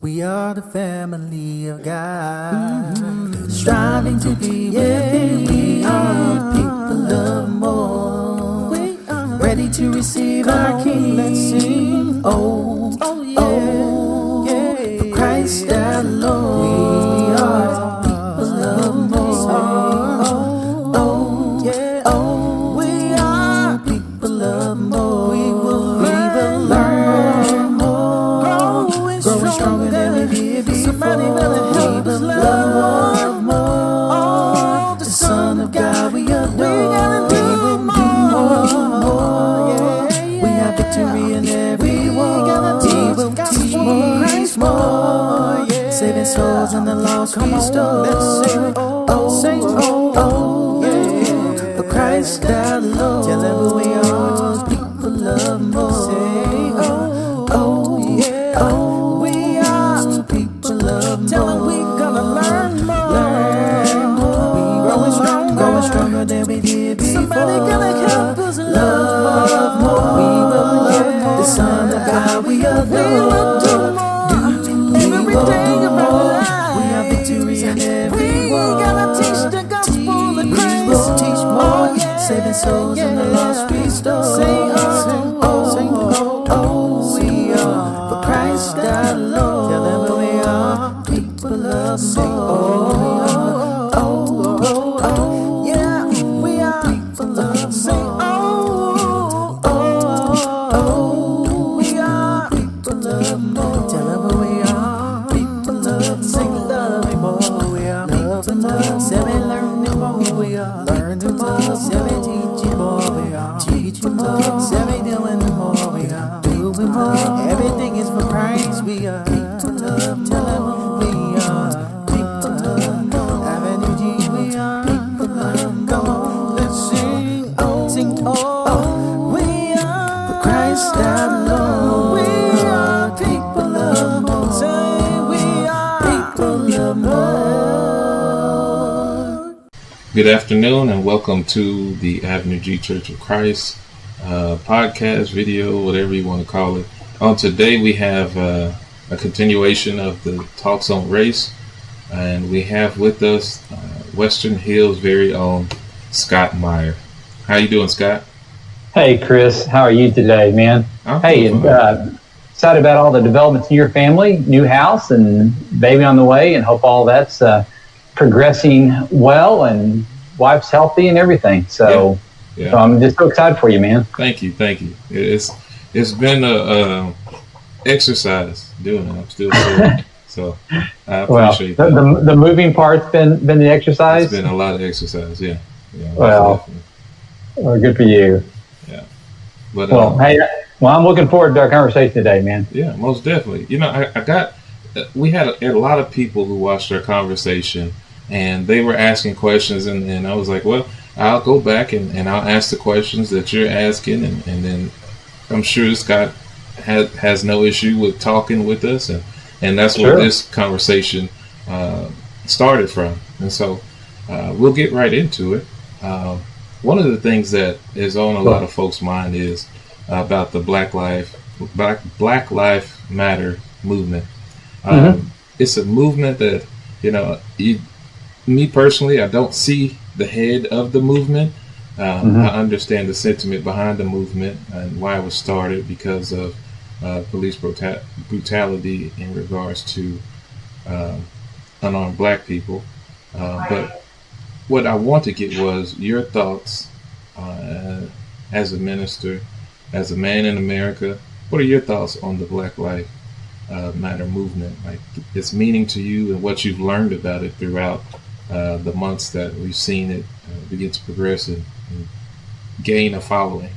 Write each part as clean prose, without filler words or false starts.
We are the family of God, striving to be where we are. People of more, ready to receive our King. Let's sing, oh, oh, yeah, for Christ our Lord. We are people of more, oh, yeah, oh, we are people of more. We will learn more, growing stronger than we did before. Somebody better help us love more. Oh, the Son of God we adore. We gotta do more. Yeah. We have victory in every war. He will teach more. Yeah. Saving souls and the lost restored. Let's sing, oh, yeah. For Christ our Lord. Tell them who we are. People of more. Say, oh, yeah, oh. Tell them we gonna learn more. Growing stronger than we did before. Somebody gonna help us love more. We will love the Son of God we adore. We will do more. Everything about life. We have victory in every war. We gotta teach the gospel of Christ. We will teach more. Saving souls and the lost restored. Say oh, we are for Christ our Lord. Tell them who we are. People of oh, yeah, we are people of we are people of more. Tell them who we are. People of love more. We are people of seven learning more. We are learning more. Seven teaching more. We are teaching more. Seven doing more. We are doing more. Everything is for Christ. We are people of. Tell them who we are. People of Avenue G. We are people of. Come on, let's sing. Oh, we are for Christ our Lord. We are people of more. Say we are people of more. Good afternoon and welcome to the Avenue G Church of Christ podcast, video, whatever you want to call it. On today we have a continuation of the talks on race, and we have with us Western Hill's very own Scott Meyer. How you doing, Scott? Hey, Chris. How are you today, man? Excited about all the developments in your family, new house and baby on the way, and hope all that's progressing well and wife's healthy and everything. So, yeah. So I'm just so excited for you, man. Thank you. It's been a exercise doing it. I'm still doing so I appreciate that. The moving part's been the exercise. It's been a lot of exercise, yeah. Well, good for you. Yeah. But I'm looking forward to our conversation today, man. Yeah, most definitely. You know, we had a lot of people who watched our conversation, and they were asking questions, and I was like, well, I'll go back and I'll ask the questions that you're asking, and then I'm sure Scott has no issue with talking with us, and that's where this conversation started from. And so we'll get right into it. One of the things that is on a lot of folks' mind is about the Black Lives Matter movement. It's a movement that, me personally, I don't see the head of the movement. I understand the sentiment behind the movement and why it was started, because of police brutality in regards to unarmed black people. But what I want to get was your thoughts as a minister, as a man in America. What are your thoughts on the Black Lives Matter movement, like its meaning to you and what you've learned about it throughout the months that we've seen it begin to progress and gain a following?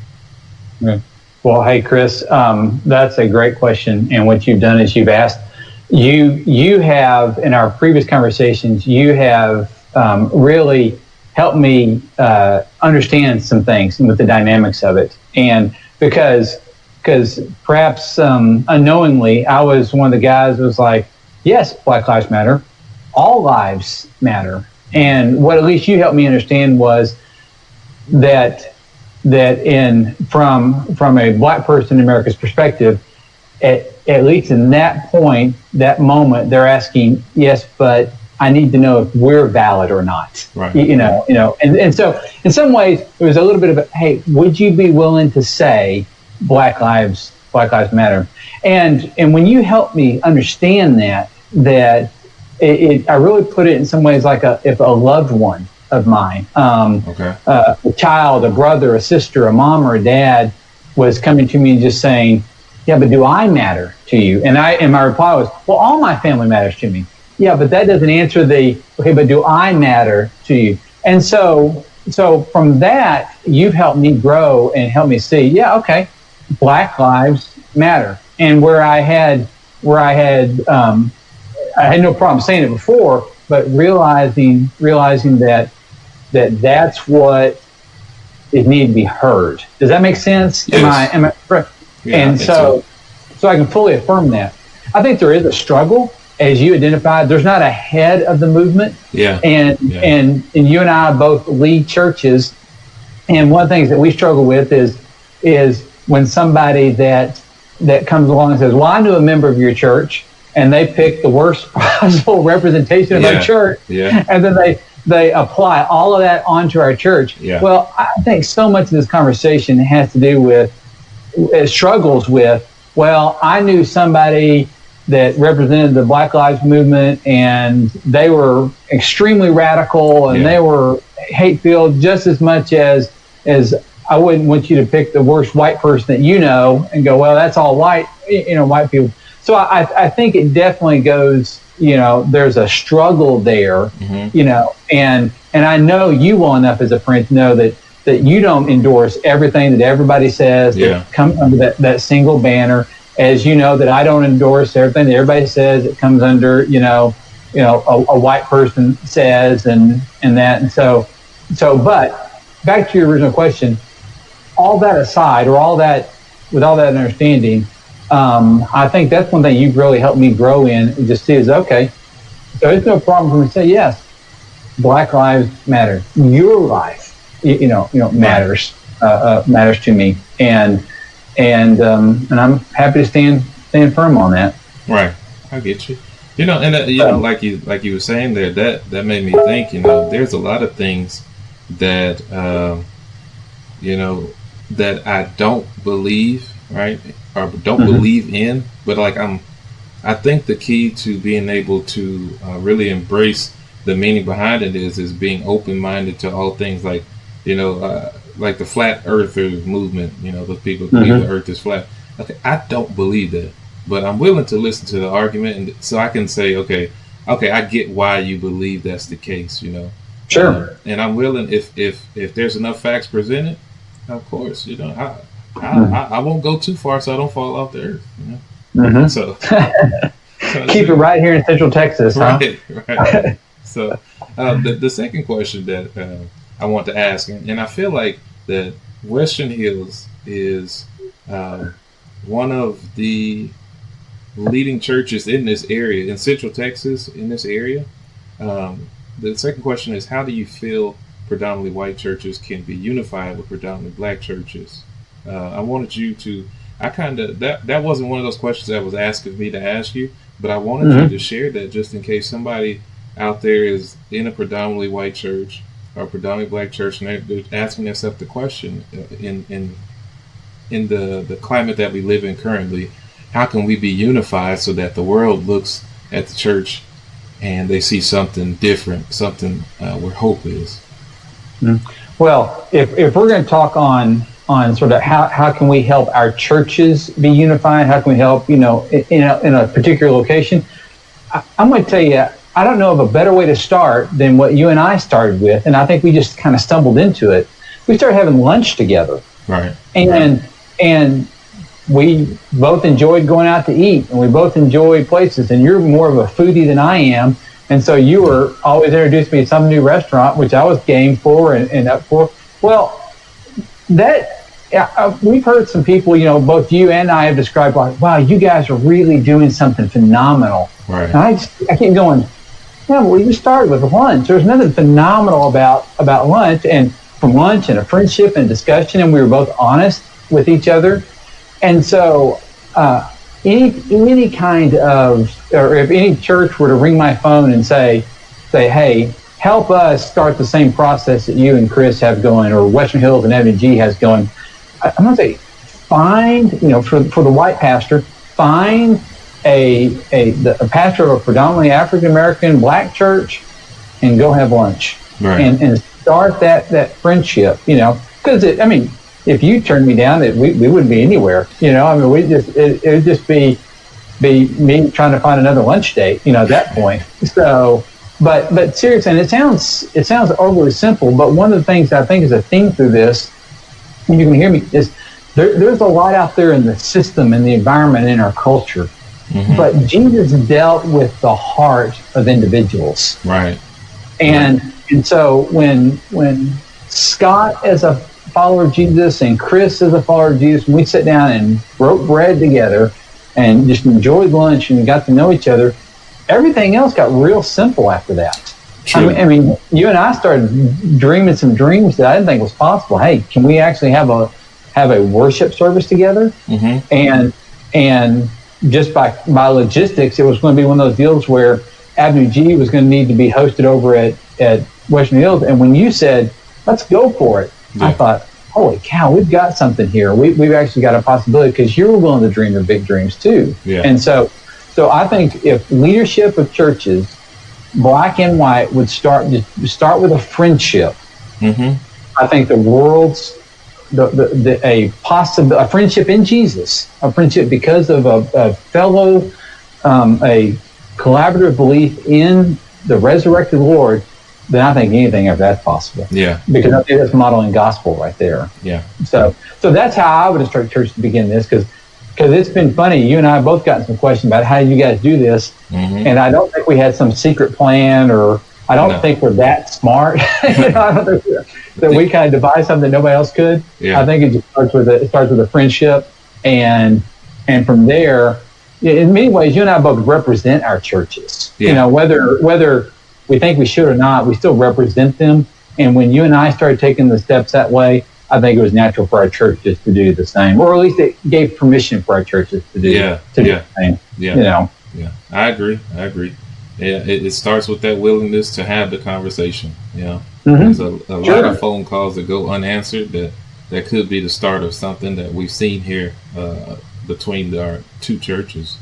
Yeah. Well, hey, Chris, that's a great question. And what you've done is you've asked, you have, in our previous conversations, you have really helped me understand some things with the dynamics of it. And because perhaps unknowingly, I was one of the guys who was like, yes, Black Lives Matter, all lives matter. And what at least you helped me understand was that from a black person in America's perspective, at least in that point, that moment, they're asking, yes, but I need to know if we're valid or not. Right. And so in some ways it was a little bit of a, hey, would you be willing to say Black Lives Matter? And when you help me understand that I really put it in some ways like if a loved one of mine, a child, a brother, a sister, a mom, or a dad was coming to me and just saying, yeah, but do I matter to you? And my reply was, well, all my family matters to me. Yeah, but that doesn't answer okay, but do I matter to you? And so from that, you've helped me grow and helped me see, yeah, okay, Black Lives Matter. And where I had no problem saying it before, but realizing that's what it needed to be heard. Does that make sense? Yes. Am I correct? Yeah, and so I can fully affirm that. I think there is a struggle, as you identified. There's not a head of the movement. Yeah. And you and I both lead churches, and one of the things that we struggle with is when somebody that comes along and says, well, I knew a member of your church, and they picked the worst possible representation of our church, and then they apply all of that onto our church. Yeah. Well, I think so much of this conversation has to do with struggles with, well, I knew somebody that represented the Black Lives Movement, and they were extremely radical, and they were hate-filled just as much as I wouldn't want you to pick the worst white person that you know and go, well, that's all white, white people. So I think it definitely goes, there's a struggle there, and I know you well enough as a friend to know that you don't endorse everything that everybody says that comes under that single banner, as you know that I don't endorse everything that everybody says that comes under, a white person says and that. And so, but back to your original question, all that aside, or all that, with all that understanding, I think that's one thing you've really helped me grow in, and just see is, okay, so it's no problem for me to say, yes, Black Lives Matter. Your life, matters to me, and I'm happy to stand firm on that. Right, I get you. Like you were saying there, that made me think. There's a lot of things that that I don't believe, right, or don't believe in, but I think the key to being able to really embrace the meaning behind it is being open-minded to all things, like the flat earther movement. Those people believe the earth is flat. Okay, I don't believe that, but I'm willing to listen to the argument, and so I can say, okay, I get why you believe that's the case. Sure. And I'm willing, if there's enough facts presented, of course, I won't go too far so I don't fall off the earth. So keep it right here in Central Texas, huh? Right. So the second question that I want to ask, and I feel like that Western Hills is one of the leading churches in this area, in Central Texas, in this area. The second question is, how do you feel predominantly white churches can be unified with predominantly black churches? I wanted you to, that wasn't one of those questions that was asked of me to ask you, but I wanted you to share that just in case somebody out there is in a predominantly white church or a predominantly black church, and they're asking themselves the question, in the climate that we live in currently, how can we be unified so that the world looks at the church and they see something different, something where hope is? Well, if we're going to talk on sort of how can we help our churches be unified, how can we help in a particular location, I'm going to tell you, I don't know of a better way to start than what you and I started with, and I think we just kind of stumbled into it. We started having lunch together, right? And we both enjoyed going out to eat, and we both enjoyed places. And you're more of a foodie than I am, and so you were always introducing me to some new restaurant, which I was game for and up for. Well, we've heard some people, both you and I have described like, wow, you guys are really doing something phenomenal. Right. And I keep going, yeah, well, you started with lunch. There's nothing phenomenal about lunch, and from lunch and a friendship and discussion, and we were both honest with each other. And so, any kind of, or if any church were to ring my phone and say, hey, help us start the same process that you and Chris have going, or Western Hills and Avenue G has going, I'm going to say, find, for the white pastor, find a pastor of a predominantly African American black church, and go have lunch, right. and start that friendship. Because if you turned me down, we wouldn't be anywhere. It would just be me trying to find another lunch date. At that point. So, but seriously, and it sounds overly simple, but one of the things I think is a theme through this, and you can hear me, is there's a lot out there in the system and the environment in our culture. Mm-hmm. But Jesus dealt with the heart of individuals. Right. And so when Scott, as a follower of Jesus, and Chris, as a follower of Jesus, when we sat down and broke bread together and just enjoyed lunch and got to know each other, everything else got real simple after that. True. I mean, you and I started dreaming some dreams that I didn't think was possible. Hey, can we actually have a worship service together? Mm-hmm. And just by logistics, it was going to be one of those deals where Avenue G was going to need to be hosted over at Western Hills. And when you said, let's go for it, I thought, holy cow, we've got something here. We've actually got a possibility, because you're willing to dream the big dreams too. Yeah. And so I think if leadership of churches, black and white, would start with a friendship, mm-hmm. I think the world's a friendship in Jesus, a friendship because of a fellow, a collaborative belief in the resurrected Lord, then I think anything of that's possible. Yeah. Because I think that's modeling gospel right there. Yeah. So that's how I would have started church to begin this, because it's been funny. You and I both gotten some questions about how you guys do this, mm-hmm. and I don't think we had some secret plan, or I don't think we're that smart. I don't think that we kind of devise something that nobody else could. Yeah. I think it just starts with a friendship, and from there, in many ways, you and I both represent our churches. Yeah. Whether we think we should or not, we still represent them. And when you and I started taking the steps that way, I think it was natural for our churches to do the same, or at least it gave permission for our churches to do the same. Yeah. Yeah. I agree. Yeah, it starts with that willingness to have the conversation. Mm-hmm. There's a lot of phone calls that go unanswered that could be the start of something that we've seen here between our two churches.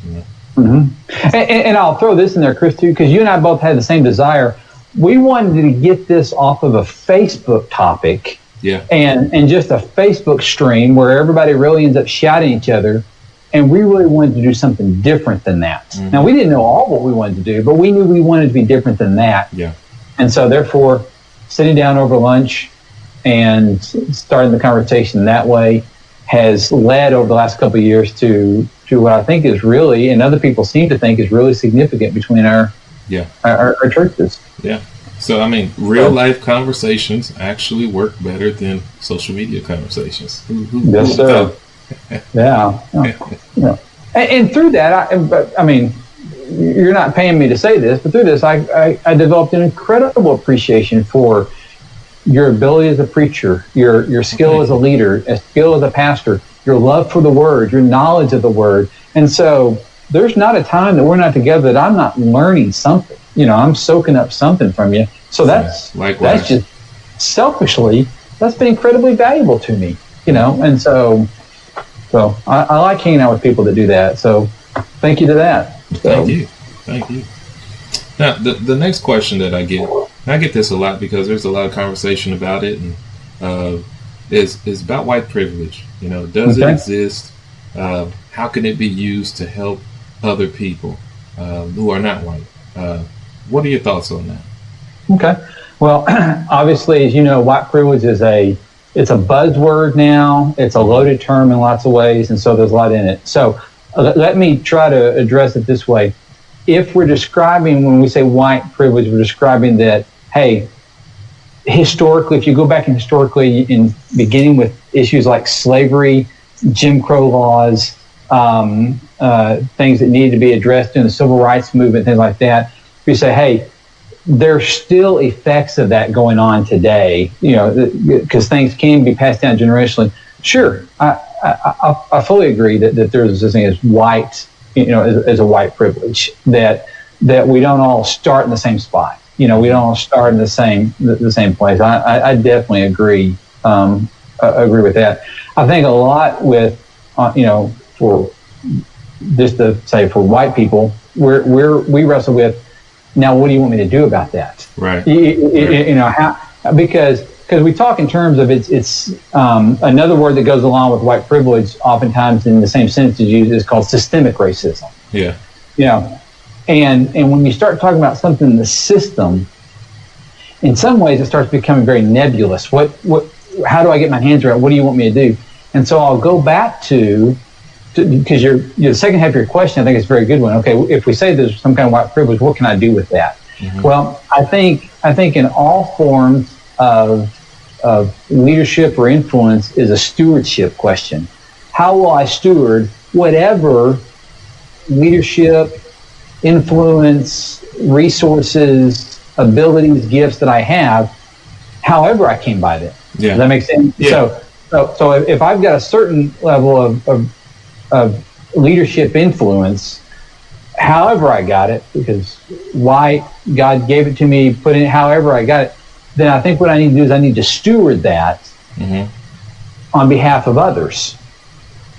Mm-hmm. And I'll throw this in there, Chris, too, because you and I both had the same desire. We wanted to get this off of a Facebook topic, and just a Facebook stream where everybody really ends up shouting at each other. And we really wanted to do something different than that. Mm-hmm. Now, we didn't know all what we wanted to do, but we knew we wanted to be different than that. Yeah. And so, therefore, sitting down over lunch and starting the conversation that way has led over the last couple of years to what I think is really, and other people seem to think is really significant between our churches. Yeah. So, real life conversations actually work better than social media conversations. Yes, sir. Yeah. And through that, you're not paying me to say this, but through this, I developed an incredible appreciation for your ability as a preacher, your skill as a leader, a skill as a pastor, your love for the Word, your knowledge of the Word. And so there's not a time that we're not together that I'm not learning something. I'm soaking up something from you. So that's just selfishly, that's been incredibly valuable to me, and so I like hanging out with people that do that. So thank you to that. Thank you. Now, the next question that I get this a lot because there's a lot of conversation about it, and is about white privilege. Does it exist? How can it be used to help other people who are not white? What are your thoughts on that? Okay. Well, obviously, as you know, white privilege is it's a buzzword now. It's a loaded term in lots of ways, and so there's a lot in it. So let me try to address it this way. If we're describing, when we say white privilege, we're describing that, hey, historically, if you go back historically, in beginning with issues like slavery, Jim Crow laws, things that needed to be addressed in the civil rights movement, things like that, we say, hey, there's still effects of that going on today, because things can be passed down generationally. Sure, I fully agree that there's this thing as white as a white privilege, that we don't all start in the same spot. We don't all start in the same place. I definitely agree with that. I think a lot with for just to say for white people, we wrestle with, now what do you want me to do about that? Right. Because we talk in terms of it's another word that goes along with white privilege, oftentimes in the same sentence is used, is called systemic racism. Yeah. And when you start talking about something in the system, in some ways it starts becoming very nebulous. How do I get my hands around? What do you want me to do? And so I'll go back to because the second half of your question, I think is a very good one. Okay, if we say there's some kind of white privilege, what can I do with that? Mm-hmm. Well, I think in all forms of leadership or influence is a stewardship question. How will I steward whatever leadership, influence, resources, abilities, gifts that I have, however I came by them? Yeah. Does that make sense? Yeah. So if I've got a certain level of leadership influence, however I got it, because why God gave it to me, put it however I got it, then I think what I need to do is I need to steward that on behalf of others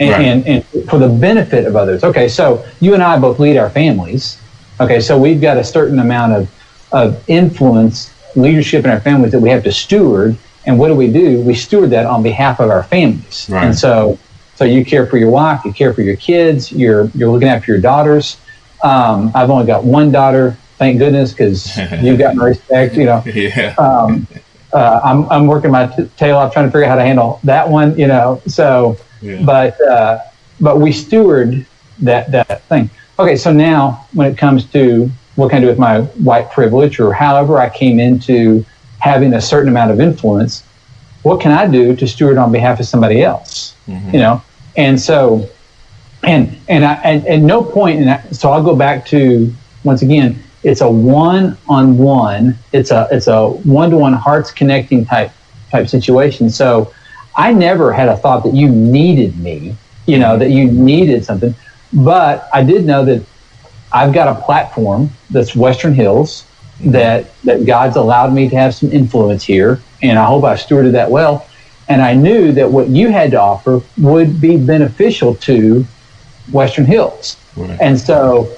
and for the benefit of others. Okay, so you and I both lead our families. Okay, so we've got a certain amount of influence, leadership in our families that we have to steward. And what do? We steward that on behalf of our families. Right. And so you care for your wife, you care for your kids, you're looking after your daughters. I've only got one daughter, thank goodness, because you've got my respect. Yeah. I'm working my tail off trying to figure out how to handle that one. So, yeah. But we steward that thing. Okay, so now when it comes to what can I do with my white privilege, or however I came into having a certain amount of influence, what can I do to steward on behalf of somebody else? Mm-hmm. And so, and no point in that. So I'll go back to, once again, it's a one-on-one, it's a one-to-one hearts connecting type situation. So I never had a thought that you needed me, that you needed something, but I did know that I've got a platform that's Western Hills, that God's allowed me to have some influence here, and I hope I stewarded that well. And I knew that what you had to offer would be beneficial to Western Hills. Right. And so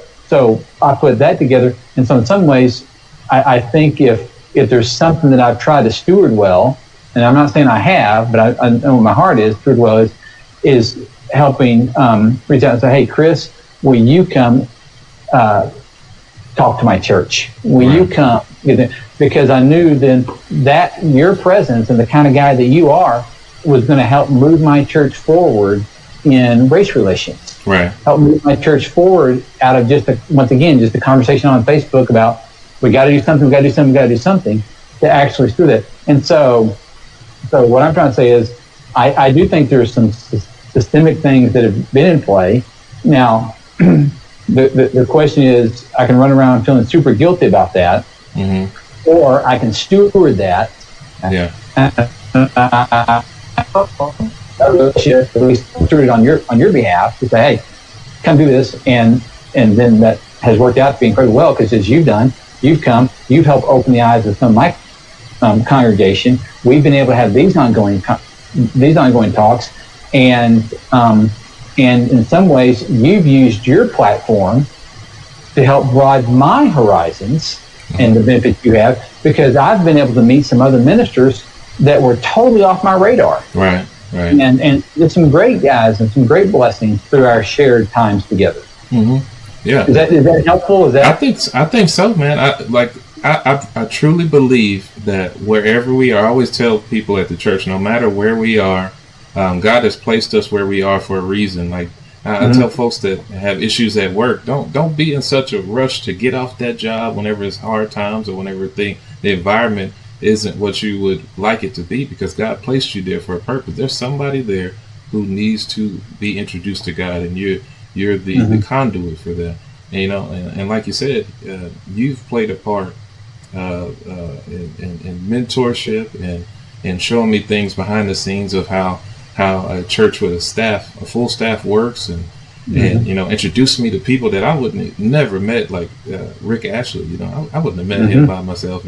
I put that together. And so in some ways, I think if there's something that I've tried to steward well, and I'm not saying I have, but I know what my heart is, steward well is helping reach out and say, hey, Chris, will you come talk to my church? Will you come? Because I knew then that your presence and the kind of guy that you are was going to help move my church forward in race relations. Right. Help move my church forward out of just a conversation on Facebook about we got to do something, to actually do that. And so what I'm trying to say is I do think there's some systemic things that have been in play. Now, the question is, I can run around feeling super guilty about that, or I can steward that. Yeah. At least steward it on your behalf to say, hey, come do this, and then that has worked out to be incredibly well, because as you've done, you've helped open the eyes of some of my congregation. We've been able to have these ongoing talks, and in some ways, you've used your platform to help broaden my horizons and the benefits you have, because I've been able to meet some other ministers that were totally off my radar. Right. And there's some great guys and some great blessings through our shared times together. Mm-hmm. Yeah. Is that helpful? I think so, man. I truly believe that wherever we are, I always tell people at the church, no matter where we are, God has placed us where we are for a reason. Like I tell folks that have issues at work, don't be in such a rush to get off that job whenever it's hard times or whenever the environment isn't what you would like it to be, because God placed you there for a purpose. There's somebody there who needs to be introduced to God, and you're the conduit for that. And, and like you said, you've played a part in mentorship and showing me things behind the scenes of how a church with a full staff works, and introduced me to people that I wouldn't have never met, like Rick Ashley. I wouldn't have met him by myself.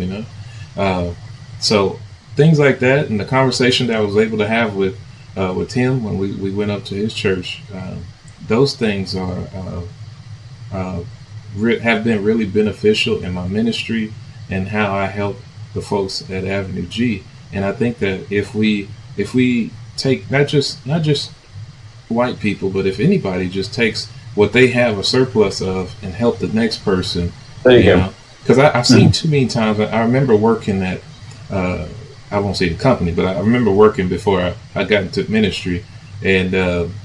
So things like that, and the conversation that I was able to have with him when we went up to his church, those things have been really beneficial in my ministry and how I help the folks at Avenue G. And I think that if we take not just white people, but if anybody just takes what they have a surplus of and help the next person, there you go. Because I've seen too many times. I remember working at I won't say the company, but I remember working before I got into ministry, and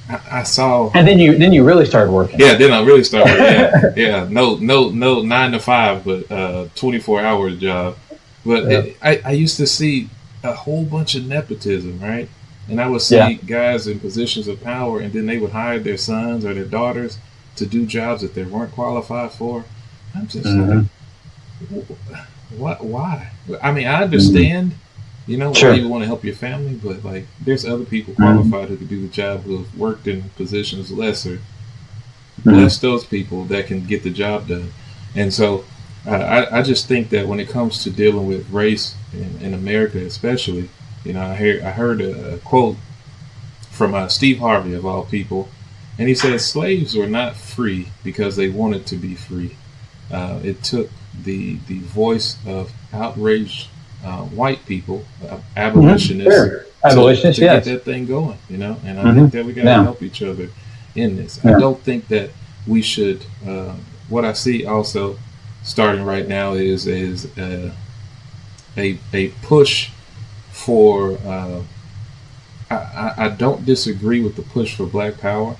I saw. And then you really started working. Yeah, then I really started working. Yeah. No 9 to 5, but 24-hour job. But I used to see a whole bunch of nepotism, right? And I would see guys in positions of power, and then they would hire their sons or their daughters to do jobs that they weren't qualified for. I'm just like, why? I mean, I understand, why you want to help your family, but like, there's other people qualified who could do the job, who have worked in positions lesser. Bless those people that can get the job done. And so I just think that when it comes to dealing with race in America, especially, I heard a quote from Steve Harvey, of all people, and he said slaves were not free because they wanted to be free. It took the voice of outraged white people, abolitionists, to get that thing going, and I think that we got to help each other in this. I don't think that we should. What I see also starting right now is a push for. I don't disagree with the push for Black Power,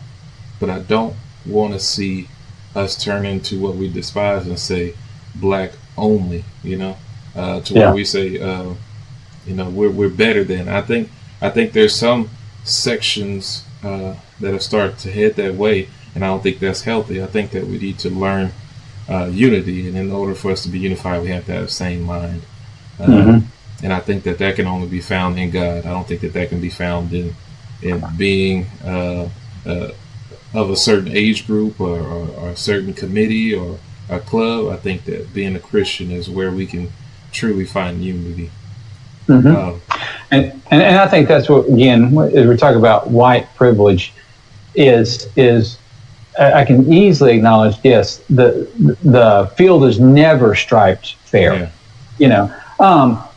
but I don't want to see us turn into what we despise and say Black only, where we say, we're better than. I think there's some sections that have started to head that way, and I don't think that's healthy. I think that we need to learn unity, and in order for us to be unified, we have to have the same mind. And I think that can only be found in God. I don't think that can be found in being of a certain age group or a certain committee or a club. I think that being a Christian is where we can truly find unity. And I think that's what, again, as we talk about white privilege, is I can easily acknowledge, yes, the field is never striped fair,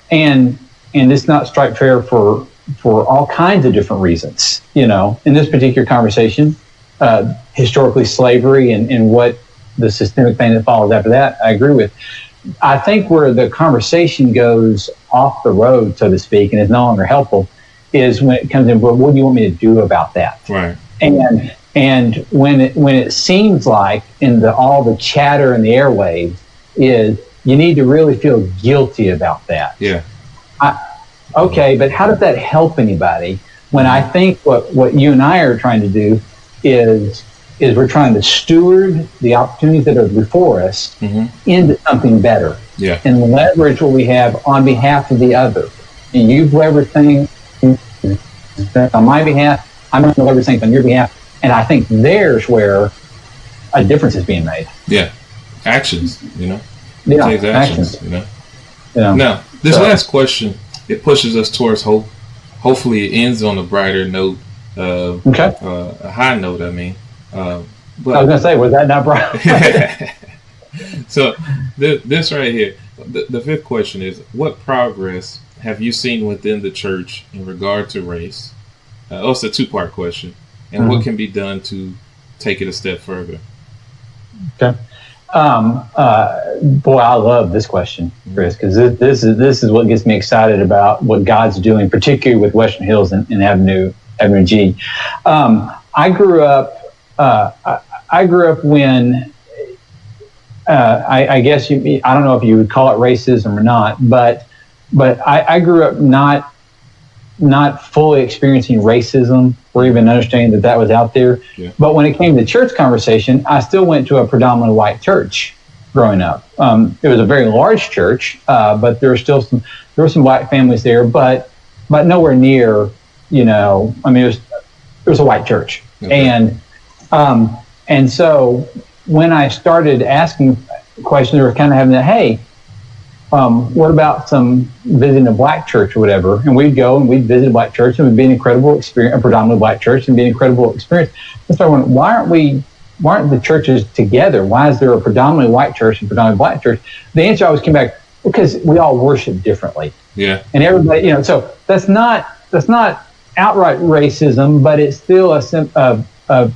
and it's not striped fair for all kinds of different reasons. In this particular conversation, historically slavery and what the systemic thing that follows after that, I agree with. I think where the conversation goes off the road, so to speak, and is no longer helpful, is when it comes in, well, what do you want me to do about that? Right. And when it seems like in all the chatter in the airwaves is you need to really feel guilty about that. Yeah. Okay, but how does that help anybody when I think what you and I are trying to do is we're trying to steward the opportunities that are before us into something better. Yeah. And leverage what we have on behalf of the other. And you've leveraged things on my behalf, I'm going to leverage things on your behalf. And I think there's where a difference is being made. Yeah. Actions, Yeah, it takes actions. Now, this last question, it pushes us towards hope. Hopefully it ends on a brighter note. A high note, I mean. But I was going to say, was that not bright? So this right here, the fifth question is, what progress have you seen within the church in regard to race? It's a two-part question. And what can be done to take it a step further? Okay. Boy, I love this question, Chris, because this is what gets me excited about what God's doing, particularly with Western Hills and Avenue G. I grew up when I guess I don't know if you would call it racism or not, but I grew up not fully experiencing racism or even understanding that was out there. Yeah. But when it came to church conversation, I still went to a predominantly white church growing up. It was a very large church, but there were some white families there, but nowhere near, it was a white church. Okay. And And so when I started asking questions, or kind of having that, hey, what about some visiting a black church or whatever? And we'd go and we'd visit a black church, and it'd be an incredible experience, a predominantly black church, and be an incredible experience. And so I went, why aren't the churches together? Why is there a predominantly white church and predominantly black church? The answer always came back, because we all worship differently. Yeah. And everybody, so that's not outright racism, but it's still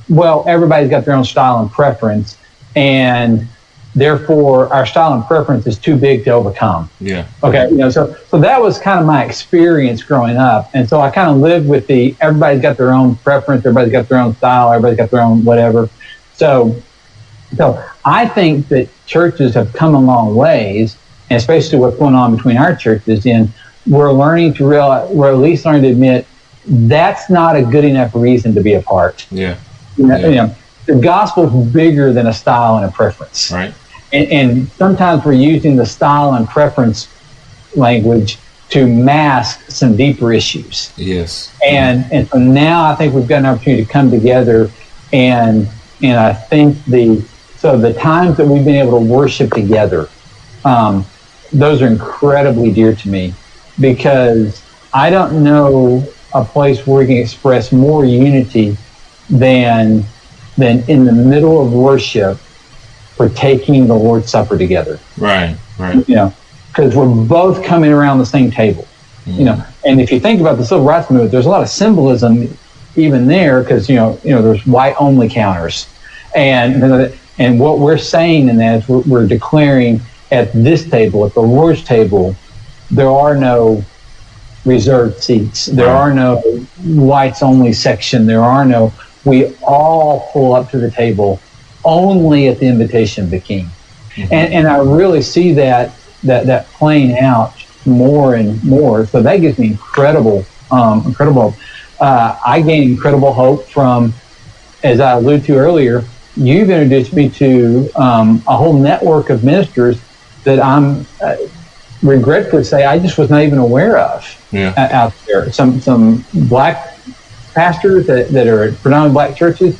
well, everybody's got their own style and preference, and therefore our style and preference is too big to overcome. Yeah. Okay. So that was kind of my experience growing up. And so I kind of lived with everybody's got their own preference, everybody's got their own style, everybody's got their own whatever. So I think that churches have come a long ways, and especially what's going on between our churches, and we're learning to realize, we're at least learning to admit that's not a good enough reason to be apart. Yeah. The gospel is bigger than a style and a preference. Right. And sometimes we're using the style and preference language to mask some deeper issues. Yes. And so now I think we've got an opportunity to come together, and I think the times that we've been able to worship together, those are incredibly dear to me, because I don't know a place where we can express more unity than in the middle of worship for taking the Lord's Supper together. Right. Because we're both coming around the same table. And if you think about the civil rights movement, there's a lot of symbolism even there, because there's white only counters, and what we're saying in that is we're declaring, at this table, at the Lord's table, there are no reserved seats, there are no whites only section, we all pull up to the table only at the invitation of the King. And I really see that playing out more and more. So that gives me incredible hope. I gain incredible hope from, as I alluded to earlier, you've introduced me to a whole network of ministers that I'm regretfully say I just was not even aware of out there. Some black pastors that are at predominantly black churches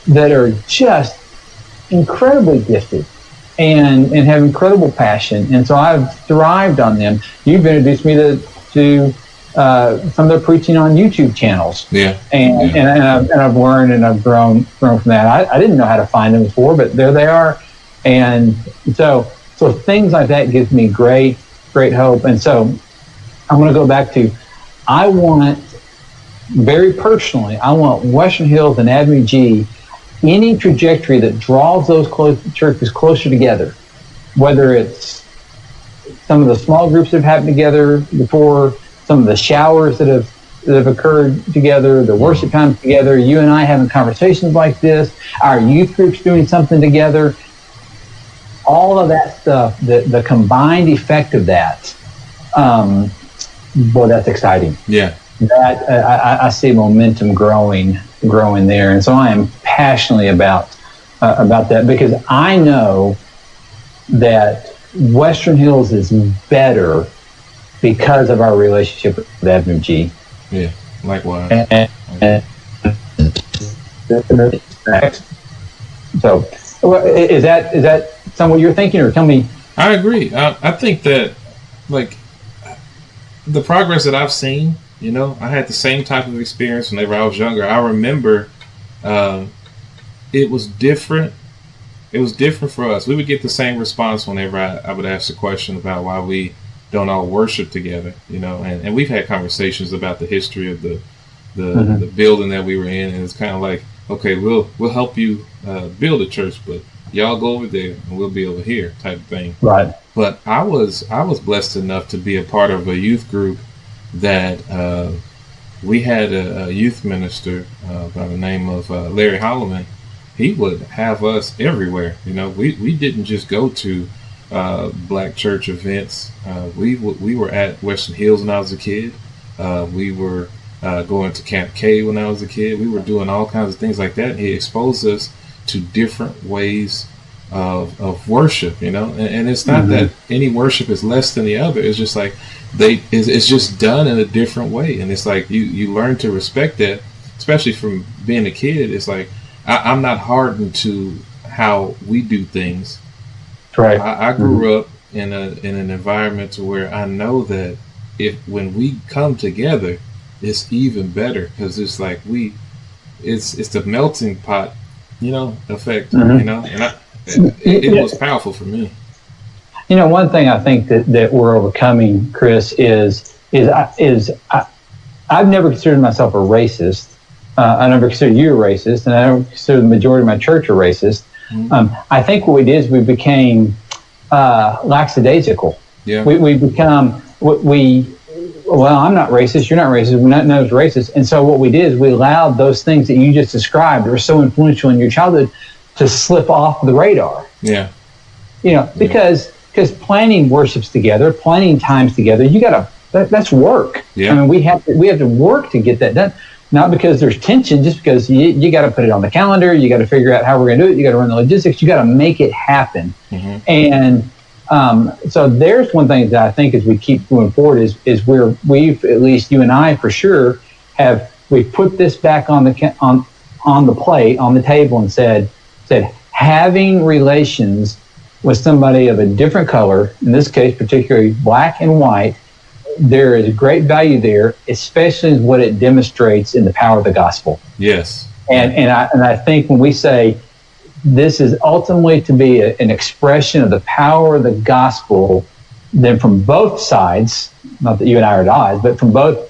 that are just incredibly gifted and have incredible passion. And so I've thrived on them. You've introduced me to some of their preaching on YouTube channels. And I've learned and I've grown from that. I didn't know how to find them before, but there they are. And so things like that gives me great hope. And so I'm going to go back to, very personally, I want Western Hills and Avenue G, any trajectory that draws those churches closer together, whether it's some of the small groups that have happened together before, some of the showers that have occurred together, the worship times together, you and I having conversations like this, our youth groups doing something together, all of that stuff, the combined effect of that, boy, that's exciting. Yeah. That I see momentum growing there, and so I am passionately about that, because I know that Western Hills is better because of our relationship with Avenue G. Yeah, likewise. So, is that somewhat you're thinking, or tell me? I agree. I think that, like, the progress that I've seen, I had the same type of experience whenever I was younger. I remember it was different. It was different for us. We would get the same response whenever I would ask the question about why we don't all worship together, and we've had conversations about the history of the building that we were in, and it's kind of like, okay, we'll help you build a church, but y'all go over there and we'll be over here, type of thing. Right. But I was blessed enough to be a part of a youth group that we had a youth minister by the name of Larry Holloman. He would have us everywhere. We didn't just go to black church events. We were at Western Hills when I was a kid. We were going to Camp K when I was a kid. We were doing all kinds of things like that. He exposed us to different ways of worship, and it's not that any worship is less than the other. It's just like it's just done in a different way, and it's like you learn to respect that, especially from being a kid. It's like I'm not hardened to how we do things. Right. I grew up in an environment to where I know that if when we come together, it's even better because it's like it's the melting pot, effect, and it was powerful for me. One thing I think that we're overcoming, Chris, I've never considered myself a racist. I never considered you a racist, and I don't consider the majority of my church a racist. I think what we did is we became lackadaisical. Yeah. We become well, I'm not racist, you're not racist, we're not known as racist. And so what we did is we allowed those things that you just described that were so influential in your childhood to slip off the radar. Yeah. Because planning worships together, planning times together, that's work. Yeah. I mean, we have to work to get that done. Not because there's tension, just because you got to put it on the calendar, you got to figure out how we're going to do it, you got to run the logistics, you got to make it happen. And so there's one thing that I think as we keep moving forward is where we've, at least you and I for sure, we've put this back on the plate, on the table, and said having relations with somebody of a different color, in this case particularly black and white, there is great value there, especially what it demonstrates in the power of the gospel. Yes. And I think when we say this is ultimately to be an expression of the power of the gospel, then from both sides, not that you and I are at odds, but from both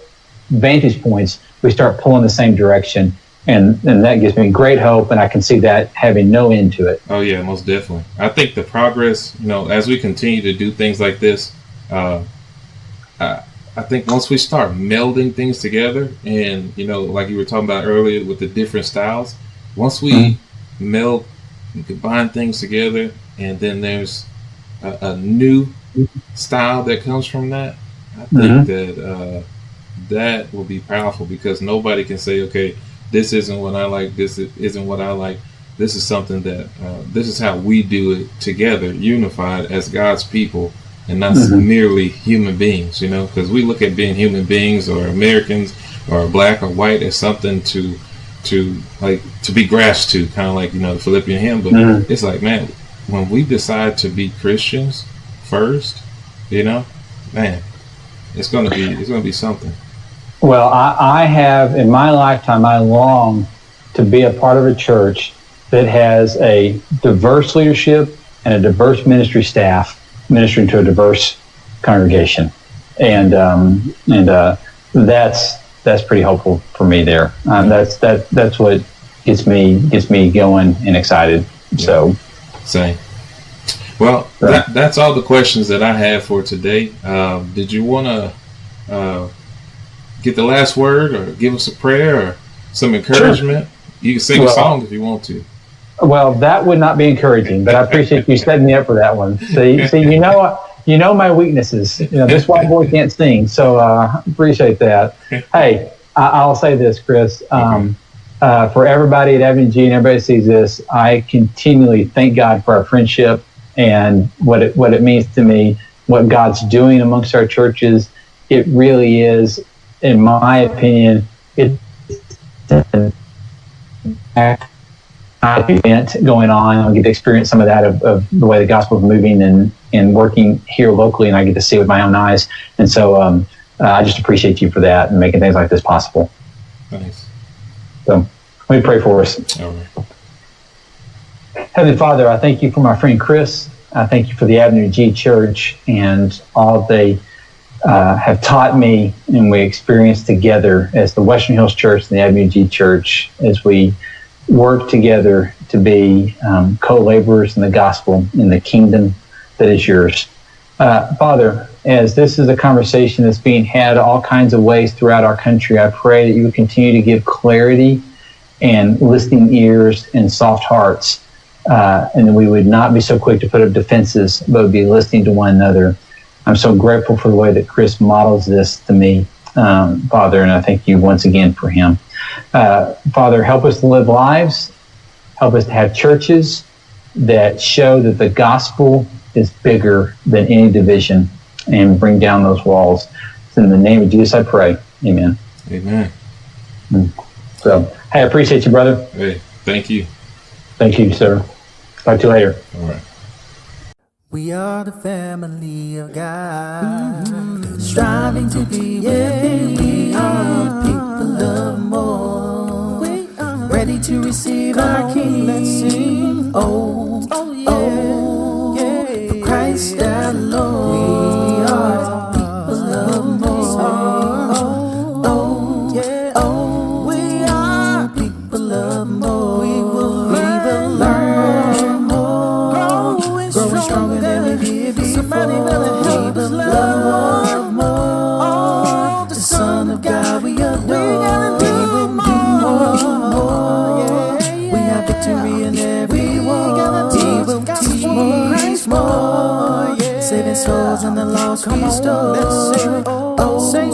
vantage points, we start pulling the same direction. And that gives me great hope, and I can see that having no end to it. Oh, yeah, most definitely. I think the progress, as we continue to do things like this, I think once we start melding things together and, like you were talking about earlier with the different styles, once we meld and combine things together, and then there's a new style that comes from that, I think that will be powerful, because nobody can say, okay, this isn't what I like, this isn't what I like. This is something that, this is how we do it together, unified as God's people, and not merely human beings, because we look at being human beings or Americans or black or white as something to be grasped to, kind of like, the Philippian hymn. But it's like, man, when we decide to be Christians first, man, it's going to be something. Well, I have, in my lifetime, I long to be a part of a church that has a diverse leadership and a diverse ministry staff ministering to a diverse congregation. And that's pretty hopeful for me there. That's what gets me going and excited. Yeah. So, same. Well, that's all the questions that I have for today. Did you want to get the last word, or give us a prayer, or some encouragement? Sure. You can sing a song if you want to. Well, that would not be encouraging, but I appreciate you setting me up for that one. See, you know my weaknesses. This white boy can't sing, so appreciate that. Hey, I'll say this, Chris. For everybody at Avenue G and everybody sees this, I continually thank God for our friendship and what it means to me, what God's doing amongst our churches. It really is, in my opinion, it's an event going on. I get to experience some of that of the way the gospel is moving and working here locally, and I get to see it with my own eyes. And so I just appreciate you for that and making things like this possible. Thanks. So let me pray for us. All right. Heavenly Father, I thank you for my friend Chris. I thank you for the Avenue G Church and all they have taught me and we experienced together as the Western Hills Church and the Avenue G Church as we work together to be co-laborers in the gospel, in the kingdom that is yours. Father, as this is a conversation that's being had all kinds of ways throughout our country, I pray that you would continue to give clarity and listening ears and soft hearts, and that we would not be so quick to put up defenses, but would be listening to one another. I'm so grateful for the way that Chris models this to me, Father, and I thank you once again for him. Father, help us to live lives, help us to have churches that show that the gospel is bigger than any division, and bring down those walls. In the name of Jesus I pray. Amen. Amen. So, hey, I appreciate you, brother. Hey, Thank you. Thank you, sir. Talk to you later. All right. We are the family of God, striving to be everything we are. People of more, ready to receive our King. Let's sing. Oh, yeah. For Christ our Lord. We are people of more. Oh, yeah. We are people of more. We will learn more, growing stronger than we did before. Somebody better help us love more. The Son of God we adore. We gotta do more. Yeah. We have victory in every war. He will teach more. Yeah. Saving souls and the lost restored. Let's sing.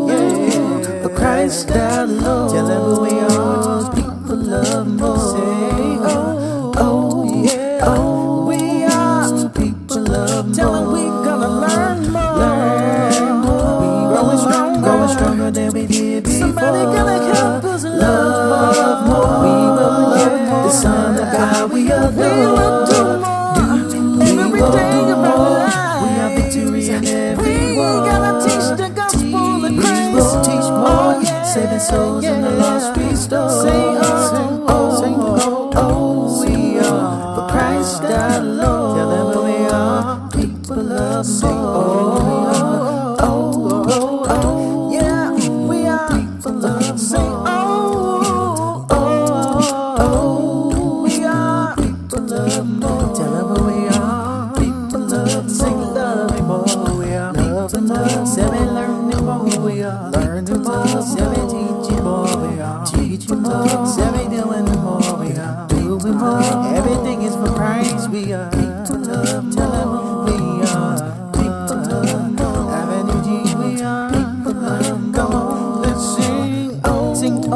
Yeah. For Christ our Lord. Tell them who we are. People of more. Say, we are people of more. Tell them we gonna learn more. We growing stronger than we did before. Somebody gonna help us love more. We will love the Son of God we adore. We will do more. Everything about life. We have victory in every war. We gotta teach the gospel of Christ. We will teach more. Saving souls and the lost restored. Sing, we are for Christ our Lord. Tell them who we are. People of more. Yeah, we are people of more. We are people of more. Tell them who we are. People of sing loving more. We are loving more. Seven learning more. We are learning more. Seven teaching more. We are teaching more. Seven doing more. We are doing more. Everything is for Christ. We are people of more. We are people of more. Avenue G. We are people of more. Come on, let's sing. Sing. We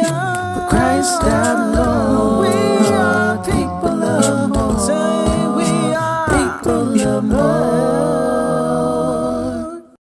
are for Christ our Lord. We are people of more. Say we are people of more.